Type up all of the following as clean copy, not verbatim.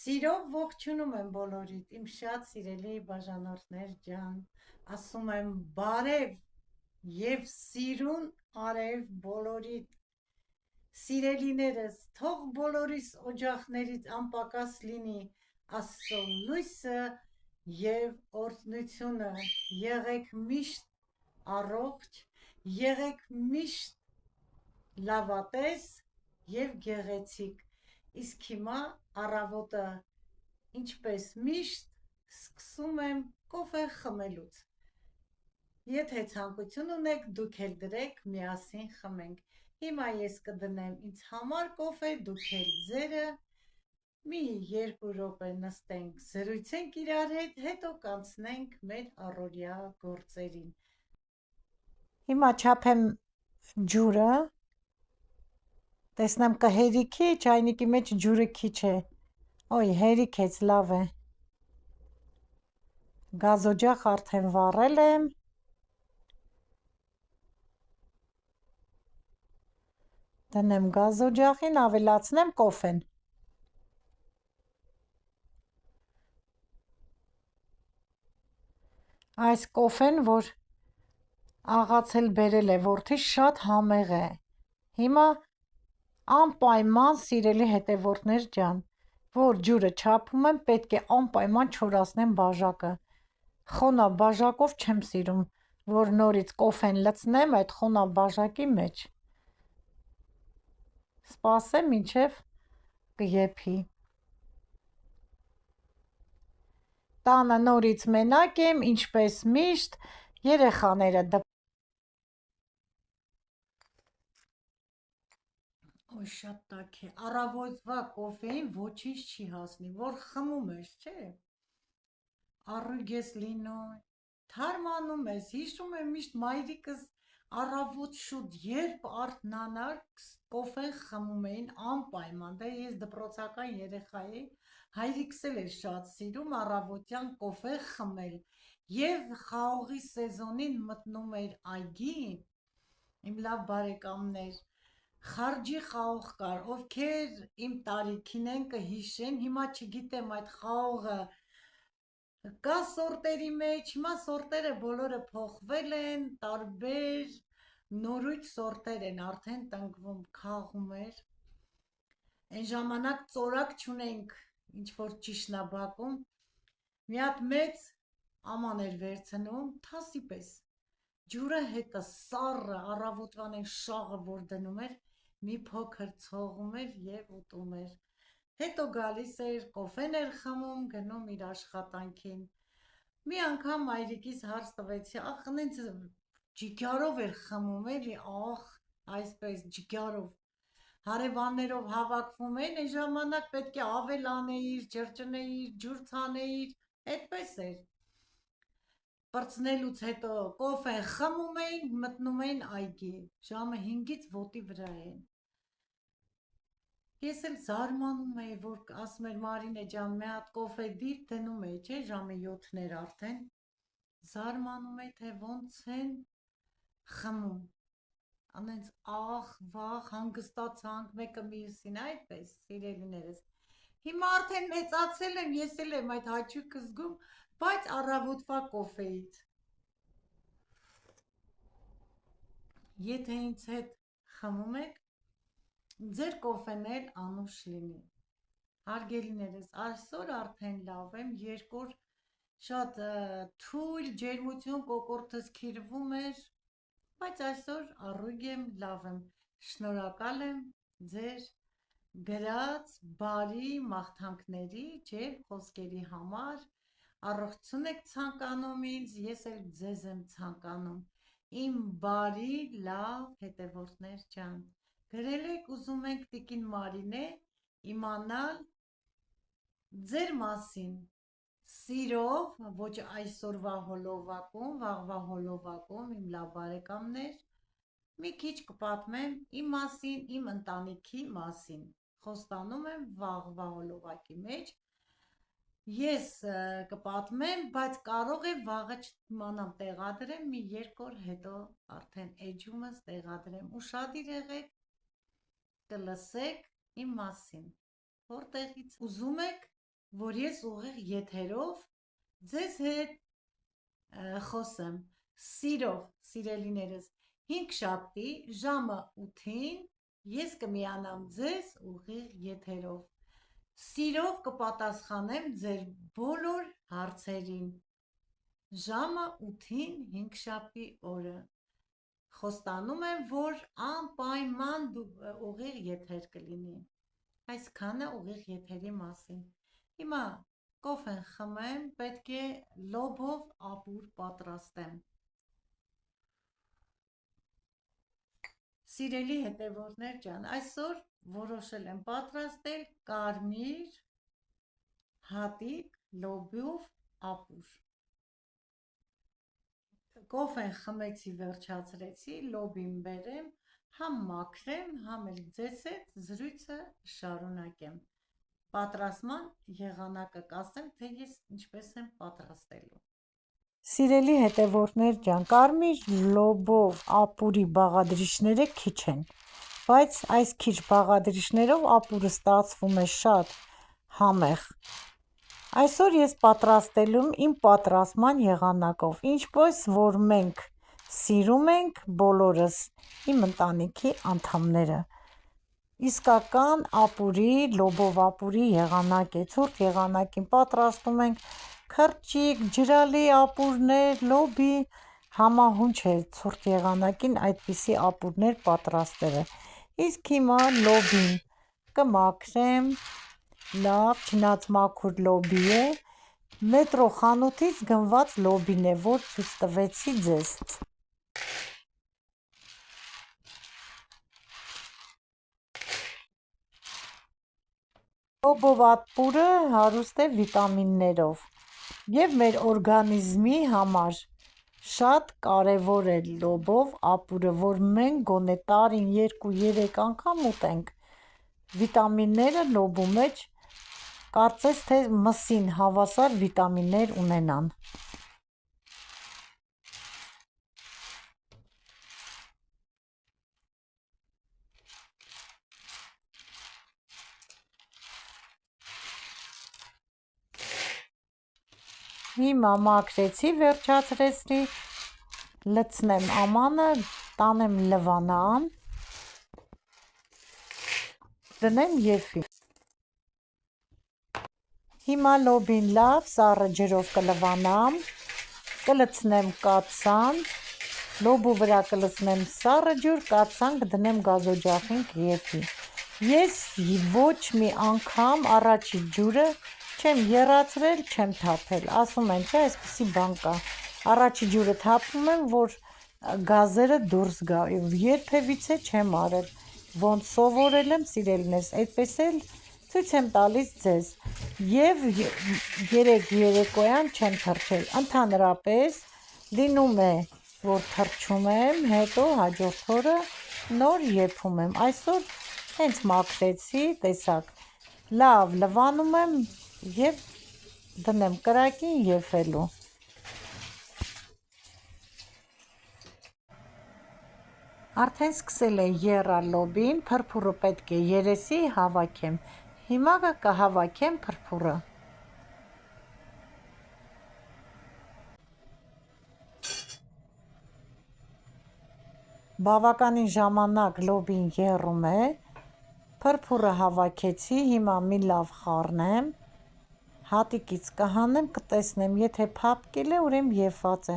Սիրով ողջունում եմ բոլորիդ, իմ շատ սիրելի բաժանորդներ ջան, ասում եմ բարև եւ սիրուն արև բոլորիդ, սիրելիներս, թող բոլորիս օջախներից անպակաս լինի Աստծո լույսը եւ օրհնությունը, եղեք միշտ առողջ, եղեք միշտ լավատես եւ գեղեցիկ։ Իսկ հիմա առավոտը, ինչպես միշտ, սկսում եմ կոֆե խմելուց։ Եթե ցանկություն ունեք, դուք էլ դրեք, միասին խմենք։ Հիմա ես կդնեմ ինձ համար կոֆե, դուք էլ ձերը, մի 2 րոպե նստենք, զրույցենք իրար հետ, հետո կանցնենք մեր առօրյա գործերին։ Հիմա չափեմ ջուրը, տեսնեմ կհերիքի, չայնիկի մեջ ջուրը քիչ է, ոյ հերիքեց, լավ է, գազօջախ արդեն վառել եմ, դնեմ գազօջախին, ավելացնեմ կոֆեն, այս կոֆեն, որ աղացել բերել է որդիս, շատ համեղ է, հիմա անպայման սիրելի հետևորդներ ջան, որ ջուրը չափում եմ, պետք է անպայման չորացնեմ բաժակը, խոնավ բաժակով չեմ սիրում, որ նորից կոֆեն լցնեմ այդ խոնավ բաժակի մեջ, սպասեմ մինչև կեփի, տանը նորից մենակ եմ, ինչպես միշտ, երեխաները Ոյ շատ տաք է, առավոտվա կոֆեին ոչինչ չի հասնի, որ խմում ես, չէ, առույգ ես լինում, թարմանում ես, հիշում եմ միշտ մայրիկս առավոտ շուտ երբ արթնանար կոֆե խմում էին անպայման, դե ես դպրոցական երեխա էի, հայրիկս էլ էր շատ սիրում առավոտյան կոֆե խմել եւ խաղողի սեզոնին մտնում էր այգի, իմ լավ բարեկամներ, խարջի խաղող կար, ովքեր իմ տարիքին են կհիշեն, հիմա չգիտեմ այդ խաղողը կա սորտերի մեջ, հիմա սորտերը բոլորը փոխվել են, տարբեր նորույթ սորտեր են արդեն տնկվում, քաղում էր, այն ժամանակ ծորակ չունենք, ինչ որ ճիշնաբակում, մի հատ մեծ աման էր վերցնում, թասի պես, ջուրը հետը սառը, առավոտվան այն շաղը, որ դնում էր, մի փոքր ցողում էր եւ ուտում էր, հետո գալիս էր, կոֆեն էր խմում, գնում իր աշխատանքին, մի անգամ մայրիկիս հարց տվեցի, ախ նենց ջիգարով էր խմում էլի, ախ, այսպես ջիգարով, հարևաններով հավաքվում էին, այն ժամանակ պետք է ավել անեիր, ջրջնեիր, ջուր ցանեիր, այդպես էր, պրծնելուց հետո կոֆեն խմում էին, մտնում էին այգի, ժամը 5-ից ոտի վրա են, ես էլ զարմանում էի, որ ասում էր Մարինե ջան, մի հատ կոֆե դիր դնում էի, չէ, ժամը 7-ներ արդեն, զարմանում էի, թե ոնց են խմում, անենց ախ, վախ, հանգստացանք, մեկը մյուսին, այդպես, սիրելիներս, հիմա արդեն մեծացել եմ, ես էլ եմ այդ հաճույքը զգում, բայց առավոտվա կոֆեից, եթե ինձ հետ խմում եք, ձեր կոֆեն էլ անուշ լինի, հարգելիներս, այսօր արդեն լավ եմ, երկու շատ թույլ ջերմություն կոկորդս քիրվում էր, բայց այսօր առույգ եմ, լավ եմ, շնորհակալ եմ ձեր գրած բարի մաղթանքների, չէ, խոսքերի համար, առողջություն եք ցանկանում ինձ, ես էլ ձեզ եմ ցանկանում, իմ բարի լավ հետևորդներ ջան, գրել եք ուզում ենք տիկին Մարինե իմանալ ձեր մասին, սիրով, ոչ այսօրվա հոլովակում, վաղվա հոլովակում, իմ լավ բարեկամներ, մի քիչ կպատմեմ իմ մասին, իմ ընտանիքի մասին, խոստանում եմ վաղվա հոլովակի մեջ, ես կպատմեմ, բայց կարող է վաղը չիմանամ տեղադրեմ, մի 2 օր հետո արդեն էջումս տեղադրեմ, ուշադիր եղեք, կլսեք իմ մասին, որտեղից ուզում եք որ ես ուղիղ եթերով ձեզ հետ խոսեմ, սիրով, սիրելիներս, 5 շաբթի ժամը 8-ին ես կմիանամ ձեզ ուղիղ եթերով, սիրով կպատասխանեմ ձեր բոլոր հարցերին, ժամը 8-ին 5 շաբթի օրը, խոստանում եմ, որ անպայման ուղիղ եթեր կլինի, այսքանը ուղիղ եթերի մասին, հիմա կոֆեն խմեմ, պետք է լոբով ապուր պատրաստեմ, սիրելի հետևորդներ ջան, այսօր որոշել եմ պատրաստել կարմիր հատիկ լոբով ապուր, կոֆեն խմեցի վերջացրեցի, լոբին բերեմ, համ մաքրեմ, համ էլ ձեզ հետ զրույցը շարունակեմ, պատրաստման եղանակը կասեմ, թե ես ինչպես եմ պատրաստելու։ Սիրելի հետևորդներ ջան, կարմիր լոբով ապուրի բաղադրիչները քիչ են, բայց այս քիչ բաղադրիչներով ապուրը ստացվում է շատ համեղ։ Այսօր ես պատրաստելու եմ իմ պատրաստման եղանակով, ինչպես որ մենք սիրում ենք բոլորս իմ ընտանիքի անդամները։ Իսկական ապուրի, լոբով ապուրի եղանակ է, ցուրտ եղանակին պատրաստում ենք քրճիկ, ջրալի ապուրներ, լոբի համահունչ է ցուրտ եղանակին այդպիսի ապուրներ պատրաստելը։ Իսկ հիմա լոբին կմաքրեմ, լավ, չնայած մաքուր լոբի է, մետրո խանութից գնված լոբին է, որ ցույց տվեցի ձեզ։ Լոբով ապուրը հարուստ է վիտամիններով և մեր օրգանիզմի համար շատ կարևոր է լոբով ապուրը, որ մենք գոնե տարին 2-3 անգամ ուտենք, վիտամինները լոբու մեջ կարծես թե մսին հավասար վիտամիններ ունենան։ Հիմա մաքրեցի, վերջացրեցի, լցնեմ ամանը, տանեմ լվանան, դնեմ եփի։ Հիմա լոբին լավ սառը ջրով կլվանամ, կլցնեմ կաթսան, լոբու վրա կլցնեմ սառը ջուր, կաթսան կդնեմ գազօջախին կեփի։ Ես ոչ մի անգամ առաջի ջուրը չեմ եռացրել, չեմ թափել, ասում են, չէ, այսպիսի բան կա, առաջի ջուրը թափում եմ, որ գազերը դուրս գա, երբևիցե չեմ արել, ոնց սովորել եմ, սիրելիներս, այդպես էլ ցույց եմ տալիս ձեզ, և 3 երեկոյան չեմ թռչել, ընդհանրապես լինում է, որ թռչում եմ, հետո հաջորդ օրը նոր եփում եմ, այսօր հենց մաքրեցի, տեսակ, լավ լվանում եմ և դնեմ կրակին եփելու։ Արդեն սկսել է եռալ լոբին, փրփուրը պետք է երեսի հավաքեմ, հիմա կհավաքեմ փրփուրը։ Բավականին ժամանակ լոբին եռում է, փրփուրը հավաքեցի, հիմա մի լավ խառնեմ, հատիկից կհանեմ, կտեսնեմ, եթե փափկել է, ուրեմն եփված է,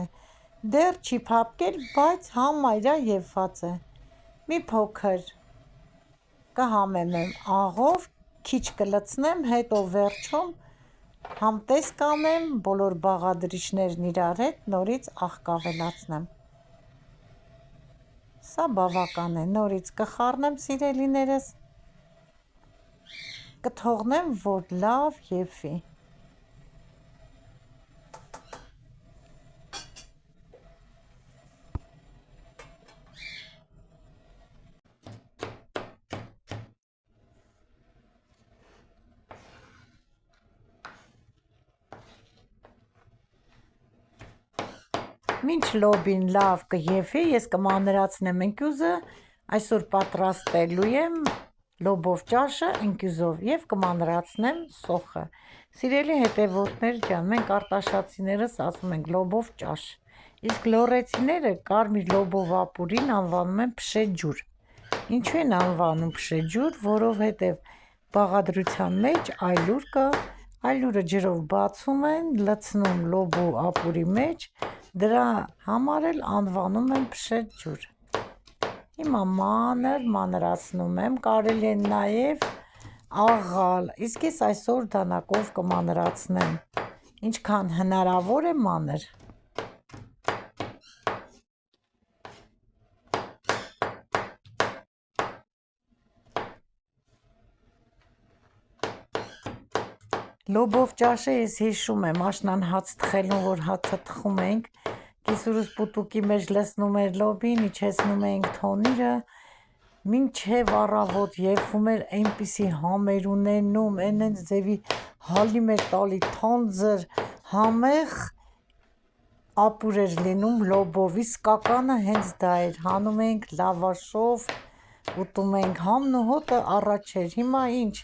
դեռ չի փափկել, բայց համարյա եփված է, մի փոքր կհամեմեմ աղով, քիչ կլցնեմ, հետո վերջում համտես կանեմ, բոլոր բաղադրիչներն իրար հետ նորից աղ կավելացնեմ։ Սա բավական է, նորից կխառնեմ, սիրելիներս, կթողնեմ, որ լավ եփվի։ Մինչ լոբին լավ կեփի, ես կմանրացնեմ ընկյուզը, այսօր պատրաստելու եմ լոբով ճաշը ընկյուզով և կմանրացնեմ սոխը։ Սիրելի հետևորդներ ջան, մենք արտաշատցիներս ասում ենք լոբով ճաշ, իսկ լոռեցիները կարմիր լոբով ապուրին անվանում են փշեջուր։ Ինչու են անվանում փշեջուր, որովհետև բաղադրության մեջ այլուր կա, այլուրը ջրով բացում են, լցնում լոբու ապուրի մեջ, դրա համար էլ անվանում են փշեջուր։ Հիմա մանրացնում եմ, կարելի է նաև աղալ, իսկ ես այսօր դանակով կմանրացնեմ, ինչքան հնարավոր է մանր։ Լոբով ճաշը ես հիշում եմ աշնան հաց թխելուն, որ հացը թխում ենք, կիսուրս պուտուկի մեջ լցնում էր լոբին, իջեցնում էինք թոնիրը, մինչև առավոտ եփվում էր, այնպիսի համ էր ունենում, այնենց ձևի հալիմ էր տալի, թանձր, համեղ ապուր էր լինում լոբով, իսկականը հենց դա էր, հանում էինք լավաշով, ուտում էինք, համն ու հոտը առաջ էր, հիմա ինչ,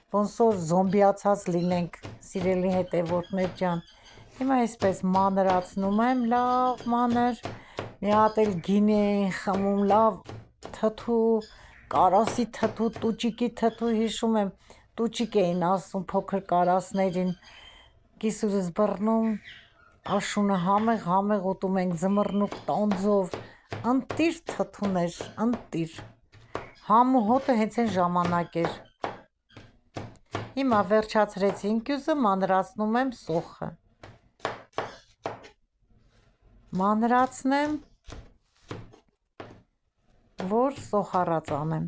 ոնց որ զոմբիացած լինենք, սիրելի հետևորդներ ջան, հիմա այսպես մանրացնում եմ, լավ մանր, մի հատ էլ գինի էին խմում, լավ թթու, կարասի թթու, տուճիկի թթու, հիշում եմ, տուճիկ էին ասում փոքր կարասներին, կիսուրս բռնում, աշունը համեղ ուտում ենք զմռնուկ տանձով, ընտիր թթուն էր, ընտիր, համ ու հոտը հենց այն ժամանակ էր։ Հիմա վերջացրեցի ինկյուզը, մանրացնում եմ սոխը։ Մանրացնեմ, որ սոխառած անեմ։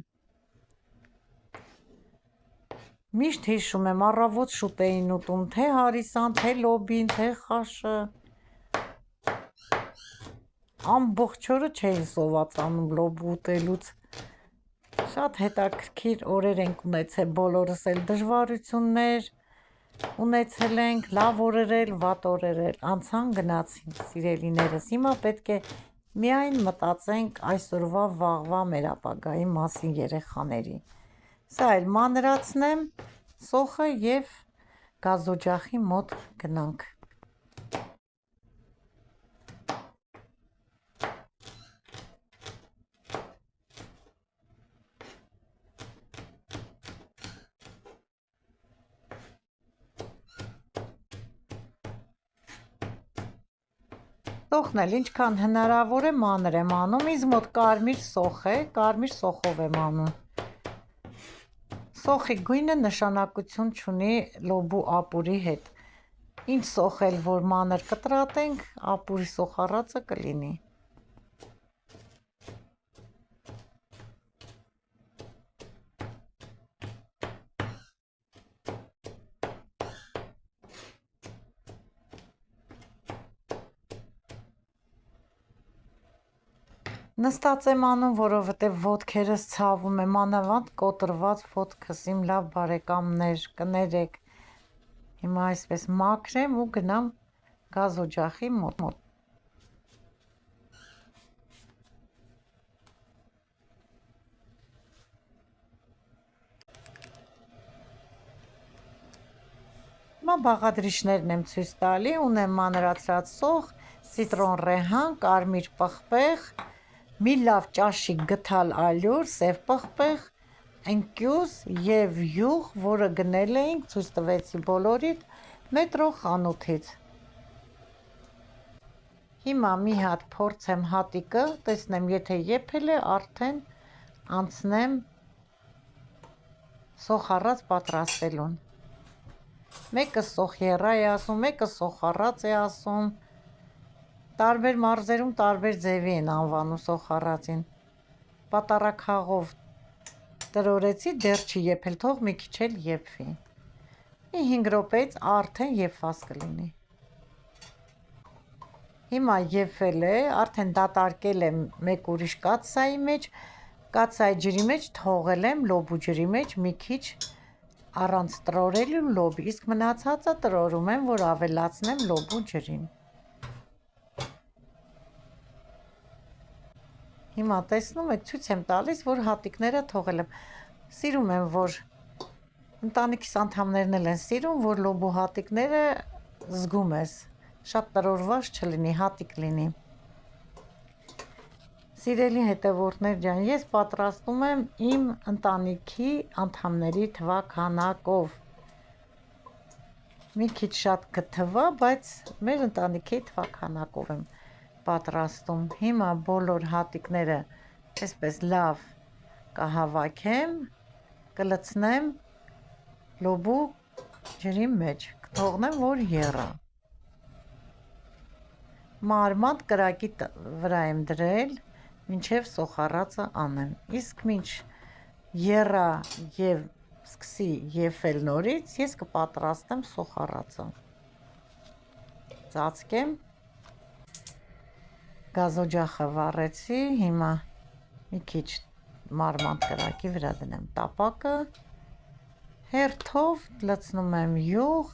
Միշտ հիշում եմ, առավոտ շուտ էին ուտում, թե հարիսան, թե լոբին, թե խաշը։ Ամբողջ օրը չէին սովածանում լոբ ուտելուց։ Շատ հետաքրքիր օրեր ենք ունեցել բոլորս էլ, դժվարություններ ունեցել ենք, լավ օրեր էլ, վատ օրեր էլ, անցան գնացին, սիրելիներս, հիմա պետք է միայն մտածենք այսօրվա, վաղվա, մեր ապագայի մասին երեխաների։ Սա էլ մանրացնեմ սոխը և գազօջախի մոտ գնանք։ Սոխն էլ ինչքան հնարավոր է մանր եմ անում, ինձ մոտ կարմիր սոխ է, կարմիր սոխով եմ անում։ Սոխի գույնը նշանակություն չունի լոբու ապուրի հետ, ինչ սոխ էլ որ մանր կտրատենք, ապուրի սոխառածը կլինի։ Նստած եմ անում, որովհետև ոտքերս ցավում եմ, մանավանդ կոտրված ոտքս, իմ լավ բարեկամներ, կներեք, հիմա այսպես մաքրեմ ու գնամ գազօջախի մոտ։ Հիմա բաղադրիչներն եմ ցույց տալի, ունեմ մանրացրած սոխ, սիտրոն ռեհան, կարմիր պղպեղ, մի լավ ճաշիկ գթալ ալյուր, սև պղպեղ, ընկյուզ և յուղ, որը գնել էինք, ցույց տվեցի բոլորիդ, մետրո խանութից։ Հիմա մի հատ փորձեմ հատիկը, տեսնեմ, եթե եփել է, արդեն անցնեմ սոխառած պատրաստելուն։ Մեկը սոխ եռա է ասում, մեկը սոխառած է ասում, տարբեր մարզերում տարբեր ձևի են անվանում սոխառածին։ Պատառաքաղով տրորեցի, դեռ չի եփել, թող մի քիչ էլ եփվի։ Մի 5 րոպեից արդեն եփված կլինի։ Հիմա եփվել է, արդեն դատարկել եմ մեկ ուրիշ կաթսայի մեջ, կաթսայի ջրի մեջ թողել եմ լոբու ջրի մեջ մի քիչ առանց տրորելու լոբի, իսկ մնացածը տրորում եմ, որ ավելացնեմ լոբու ջրին։ Հիմա տեսնում եք, ցույց եմ տալիս, որ հատիկները թողել եմ։ Սիրում եմ, որ ընտանիքիս անդամներն էլ են սիրում, որ լոբու հատիկները զգում ես, շատ տրորված չլինի, հատիկ լինի։ Սիրելի հետևորդներ ջան, ես պատրաստում եմ իմ ընտանիքի անդամների թվաքանակով։ Մի քիչ շատ կթվա, բայց մեր ընտանիքի թվաքանակով եմ պատրաստում։ Հիմա բոլոր հատիկները այսպես լավ կհավաքեմ, կլցնեմ լոբու ջրի մեջ, կթողնեմ, որ եռա։ Մարմանդ կրակի վրա եմ դրել, մինչև սոխառածը անեմ։ Իսկ մինչ եռա եւ սկսի եփել նորից, ես կպատրաստեմ սոխառածը։ Ծածկեմ։ Գազօջախը վառեցի, հիմա մի քիչ մարմանդ կրակի վրա դնեմ տապակը, հերթով լցնում եմ յուղ,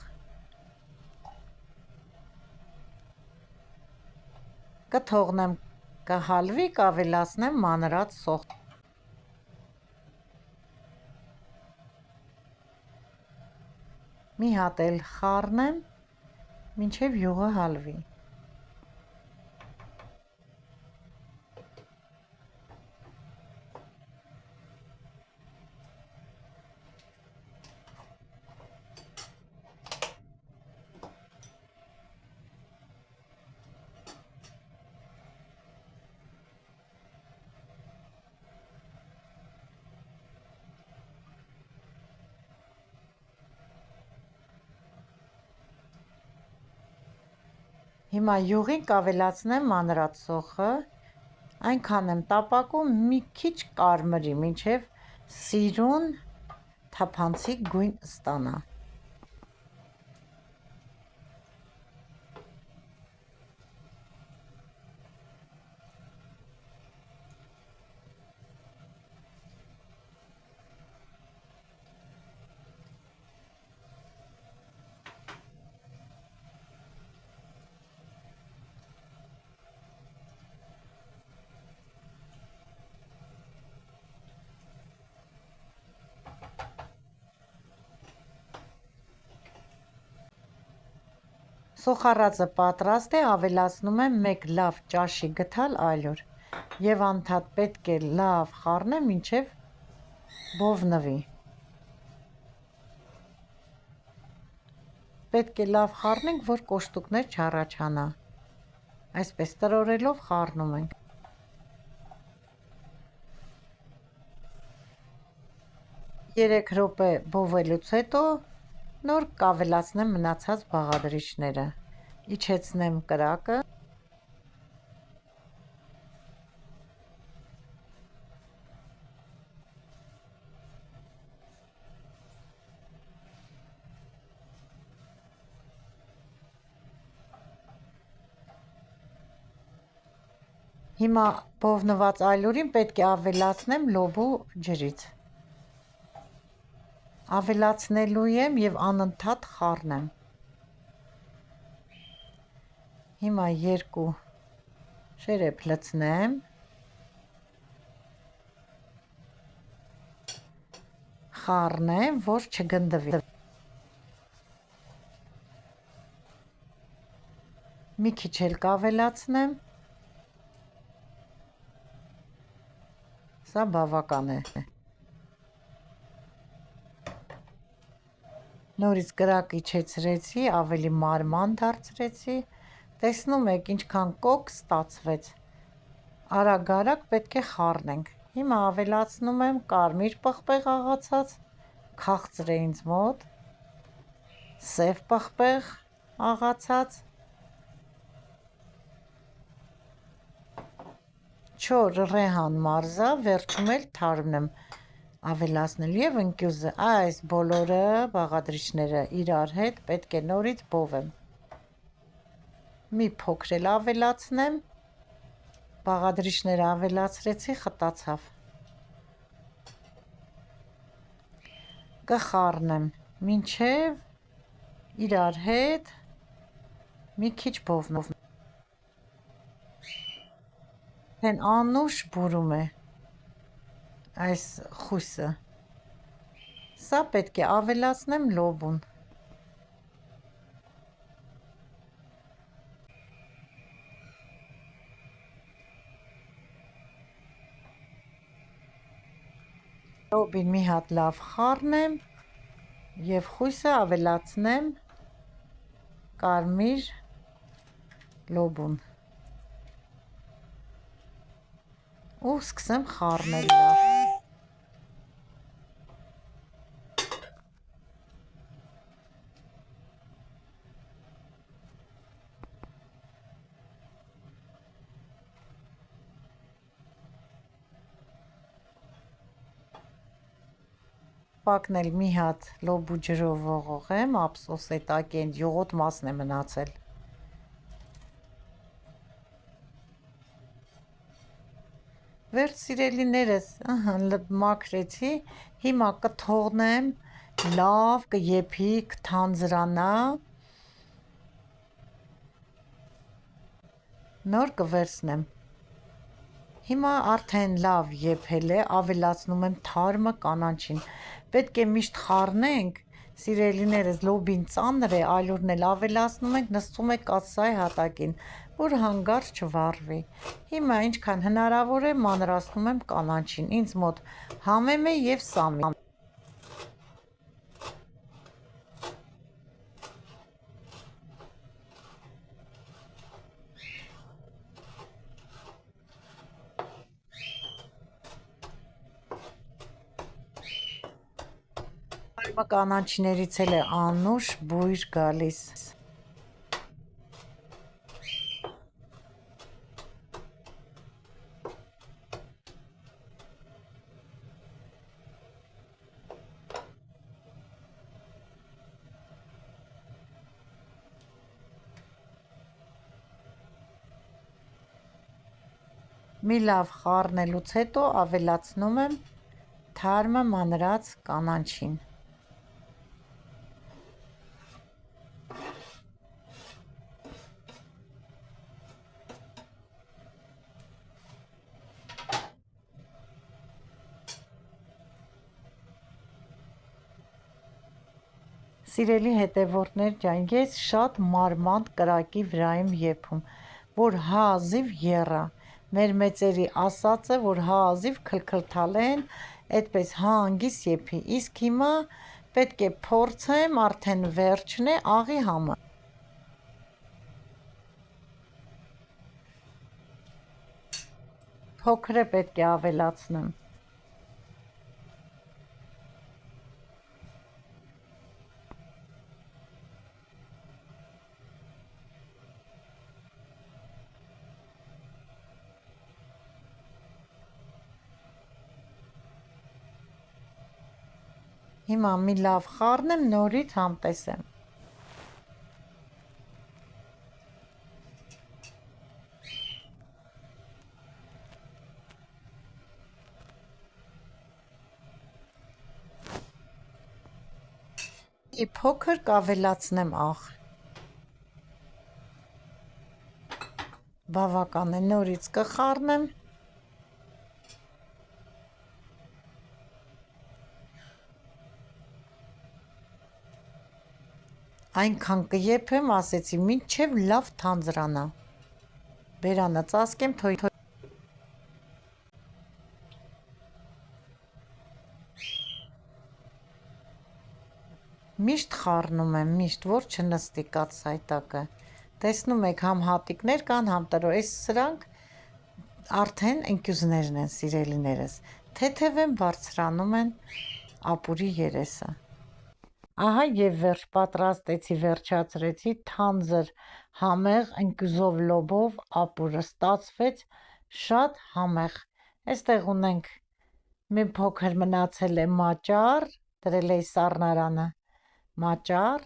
կթողնեմ կհալվի, կավելացնեմ մանրած սոխ։ Մի հատ էլ խառնեմ, մինչև յուղը հալվի։ Հիմա յուղին կավելացնեմ մանրած սոխը, այնքան եմ տապակում մի քիչ կարմրի, մինչև սիրուն թափանցիկ գույն ստանա։ Սոխառածը պատրաստ է, ավելացնում եմ 1 լավ ճաշի գթալ ալյուր եւ անդադ պետք է լավ խառնեմ, մինչև բովնվի։ Պետք է լավ խառնենք, որ կոշտուկներ չառաջանա։ Այսպես տրորելով խառնում ենք։ Երեք րոպե բովելուց հետո նոր կավելացնեմ մնացած բաղադրիչները, իջեցնեմ կրակը, հիմա բովնված ալյուրին պետք է ավելացնեմ լոբու ջրից։ Ավելացնելու եմ եւ անընդհատ խառնեմ։ Հիմա 2 շերեփ լցնեմ, խառնեմ, որ չգնդվի։ Մի քիչ էլ կավելացնեմ։ Սա բավական է։ Նորից կրակ իջեցրեցի, ավելի մարման դարձրեցի, տեսնում եք ինչքան կոկ ստացվեց, արագ-արագ պետք է խառնենք, հիմա ավելացնում եմ կարմիր պղպեղ աղացած, քաղցր է ինձ մոտ, սև պղպեղ աղացած, չոր ռեհան մարզա, վերջում էլ թարմն եմ ավելացնել եւ ընկյուզը, այս բոլորը բաղադրիչները իրար հետ պետք է նորից բովեմ։ Մի փոքր էլ ավելացնեմ, բաղադրիչները ավելացրեցի, խտացավ։ Կխառնեմ, մինչև իրար հետ մի քիչ բովնով։ Անուշ բուրում է այս խույսը, Սա պետք է ավելացնեմ լոբուն։ Լոբին մի հատ լավ խառնեմ և խույսը ավելացնեմ կարմիր լոբուն ու սկսեմ խառնել լավ։ Պակնել մի հատ լոբու ջրով ողողեմ, ափսոս է տակի այն յուղոտ մասն է մնացել։ Վերջ սիրելիներս, մաքրեցի, հիմա կթողնեմ լավ կեփի, կթանձրանա, նոր կվերցնեմ։ Հիմա արդեն լավ եփել է, ավելացնում եմ թարմը կանաչին։ Պետք է միշտ խառնենք, սիրելիներս, լոբին ծանր է, ալյուրն էլ ավելացնում ենք, նստում է կաթսայի հատակին, որ հանկարծ չվառվի։ Հիմա ինչքան հնարավոր է մանրացնում եմ կանաչին, ինձ մոտ համեմ է և սամի։ Կանաչիներից էլ է անուշ բույր գալիս։ Մի լավ խառնելուց հետո ավելացնում եմ թարմը մանրած կանաչին։ Սիրելի հետևորդներ ջան, ես շատ մարմանդ կրակի վրա եմ եփում, որ հազիվ եռա։ Մեր մեծերի ասածը, որ հազիվ քլքլթալեն, այդպես հանգիստ եփի, իսկ հիմա պետք է փորձեմ, արդեն վերջն է, աղի համը։ Փոքր է, պետք է ավելացնեմ։ Հիմա մի լավ խառնեմ, նորից համտեսեմ։ Փոքր կավելացնեմ աղ։ Բավական է, նորից կխառնեմ։ Այնքան կեփեմ, ասեցի, մինչև լավ թանձրանա։ Բերանը ծածկեմ, թոյ։ Միշտ խառնում եմ, միշտ, որ չնստի կաթսայի տակը։ Տեսնում եք, համ հատիկներ կան, համ տրո, այս սրանք արդեն ընկյուզներն են, սիրելիներս, թեթև են, բարձրանում են ապուրի երեսը։ Ահա և վերջ պատրաստեցի, վերջացրեցի թանձր համեղ ընկյուզով լոբով ապուրը, ստացվեց շատ համեղ։ Այստեղ ունենք մի փոքր մնացել է մաճար, դրել էի սառնարանը մաճար,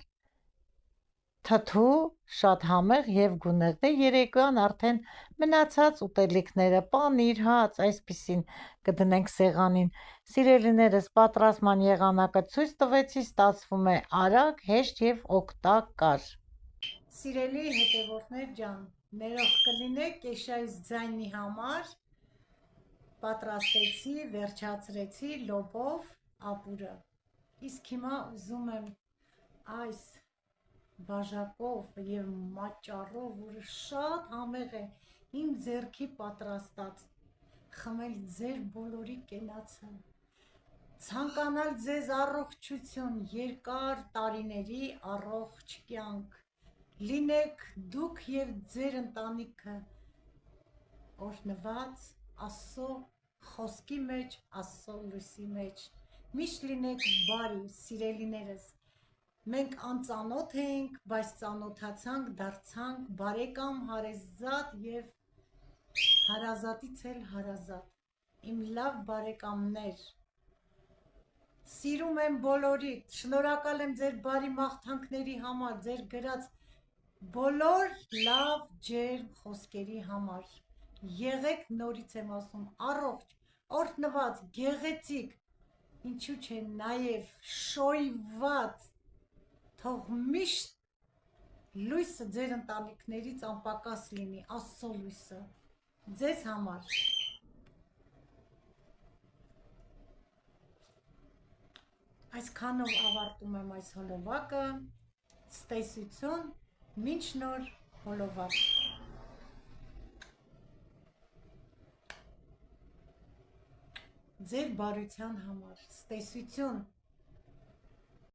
թթու, շատ համեղ և գունեղ։ Դե երեկոյան արդեն մնացած ուտելիքները, պանիր, հաց, այսպիսին կդնենք սեղանին։ Սիրելիներս, պատրաստման եղանակը ցույց տվեցի, ստացվում է արագ, հեշտ և օգտակար։ Սիրելի հետևորդներ ջան, ներող կլինեք Կեշայից ձայնի համար, պատրաստեցի, վերջացրեցի լոբով ապուրը։ Իսկ հիմա ուզում եմ այս բաժակով եւ մաճառով, որը շատ համեղ է, իմ ձեռքի պատրաստած, խմել ձեր բոլորի կենացը, ցանկանալ ձեզ առողջություն, երկար տարիների առողջ կյանք, լինեք դուք եւ ձեր ընտանիքը օրհնված Աստծո խոսքի մեջ, Աստծո լույսի մեջ, միշտ լինեք բարի, սիրելիներս, մենք անծանոթ էինք, բայց ծանոթացանք, դարձանք բարեկամ, հարազատ եւ հարազատից էլ հարազատ, իմ լավ բարեկամներ, սիրում եմ բոլորիդ, շնորհակալ եմ ձեր բարի մաղթանքների համար, ձեր գրած բոլոր լավ ջերմ խոսքերի համար, եղեք, նորից եմ ասում, առողջ, օրհնված, գեղեցիկ, ինչու՞ չէ նաև շոյված, թող միշտ լույսը ձեր ընտանիքներից անպակաս լինի, Աստծո լույսը, ձեզ համար։ Այսքանով ավարտում եմ այս հոլովակը, ցտեսություն, մինչ նոր հոլովակ։ Ձեր բարության համար, ցտեսություն։